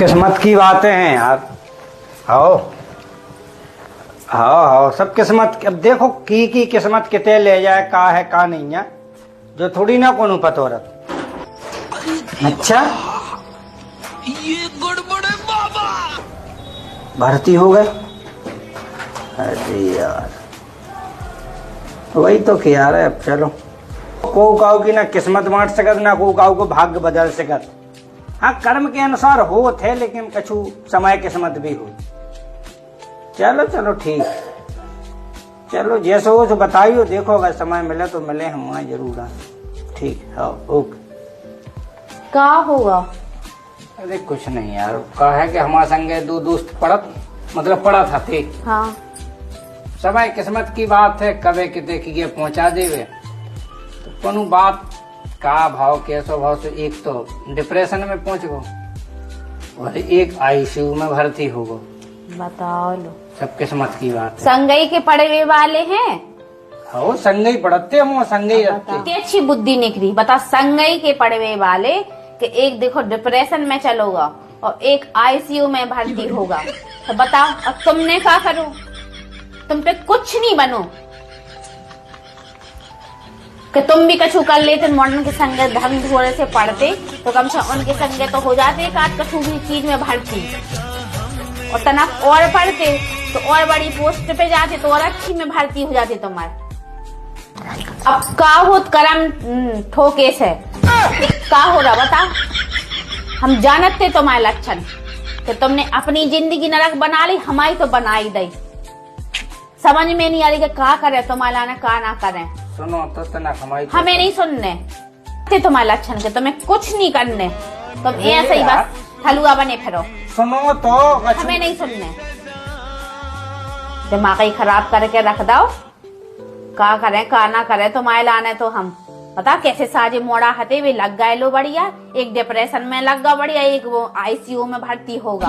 किस्मत की बातें हैं यार। आओ हाँ हाँ, सब किस्मत। अब देखो की किस्मत किते ले जाए, का है का नहीं है, जो थोड़ी ना कोनो पतो रख। अच्छा ये गड़बड़ है बाबा। भर्ती हो गए? अरे यार वही तो किया है। अब चलो, को काऊ की ना किस्मत बांट सकत, ना को काऊ को भाग्य बदल सकत। हाँ, कर्म के अनुसार हो थे, लेकिन कछु समय किस्मत भी हो। चलो चलो ठीक, चलो जैसे हो तो बताइयो। देखो अगर समय मिले तो मिले, हम वहाँ जरूर आए। ठीक है, ओके। का होगा? अरे कुछ नहीं यार, कहा है कि हमारे संगे दो दोस्त पड़ा था थे। हाँ, समय किस्मत की बात है, कबे के देखिए पहुंचा देवे। तो कोनो बात का भाव कैसो भाव से एक तो डिप्रेशन में पहुंच गो और एक आईसीयू में भर्ती हो गो। बताओ लो, सब किस्मत की बात है। संगई के पड़े हुए वाले हैं। हो संगई पढ़ते हम, संगई रखते। कितनी अच्छी बुद्धि निकली। बता, संगई के पड़े हुए वाले कि एक देखो डिप्रेशन में चलोगा और एक आईसीयू में भर्ती होगा। तो बताओ अब तुमने क्या करो? तुम पे कुछ नहीं बनो कि तुम भी कछु कर लेते, मॉडर्न के संगे ढंग थोड़े से पढ़ते तो कम से उनके संगे तो हो जाते एक आध कछु भी चीज में भर्ती, और तनाव और पढ़ते तो और बड़ी पोस्ट पे जाते, तो और अच्छी में भर्ती हो जाते तुम्हारे। अब का हो करम ठोके से का हो रहा बता? हम जानते तुम्हारे लक्षण कि तुमने अपनी जिंदगी नरक बना ली, हमारी तो बना ही दी। समझ में नहीं आ रही कि का करे तुम्हारे लाने का ना करें। सुनो तो तना हमारी तो हमें नहीं सुनने तुम्हारे लक्षण के, तुम्हें कुछ नहीं करने। तुम ऐसे ही बस हलुआ बने फिरो। सुनो तो हमें नहीं सुनने, दिमाग ही खराब करके रख दो। का करें का ना करें तुम्हारे लाने तो हम पता कैसे साजे मोड़ा हते हुए लग गए लो बढ़िया। एक डिप्रेशन में लग गया बढ़िया, एक वो आईसीयू में भर्ती होगा।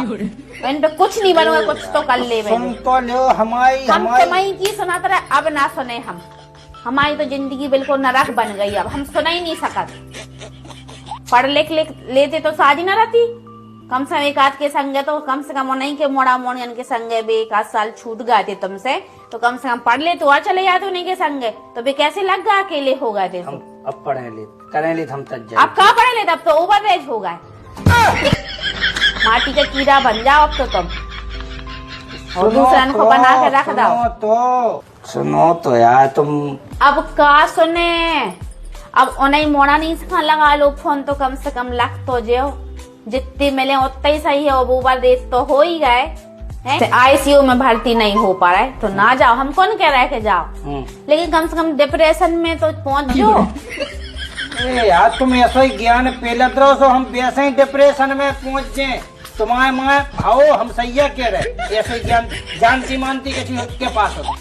इन पे कुछ नहीं बनोगे, कुछ तो कर ले। सुन तो लो हमारी हम तुम्हारी की सुनाते रहे, अब ना सुने हम। हमारी तो जिंदगी बिल्कुल नरक बन गई, अब हम सुना ही नहीं सकत। पढ़ लिख लेते तो साजी न रहती। कम से कम एक आध के संगे तो कम से कम नहीं के मोड़ा मोड़ियन के संगे भी एक आध साल छूट गए थे तुमसे, तो कम से कम पढ़ ले तो और चले जाते उन्हीं के संगे। तो भी कैसे लग गया अकेले हो गए थे? अब पढ़े ले करें ले हम तक अब कहाँ पढ़े ले? अब तो ओवर एज हो गए, माटी का कीड़ा बन जाओ अब तो तुम, और दूसरा को बना के रख दो। सुनो तो यार तुम। अब का सुने? अब उन्हें मोड़ा नहीं सिखा लगा लो फोन, तो कम से कम लग तो जो जितने मिले उतने ही सही है। ओवर रेट तो हो ही गए। आईसीयू में भर्ती नहीं हो पा रहा है तो ना जाओ, हम कौन कह रहा है कि जाओ, लेकिन कम से कम डिप्रेशन में तो पहुंच जाओ। यार तुम ऐसा ही ज्ञान पेलत रहो सो हम वैसे ही डिप्रेशन में पहुंच जाए। तुम्हारे माँ भाओ हम सही कह रहे, ऐसे ज्ञान जानती मानती के पास हो।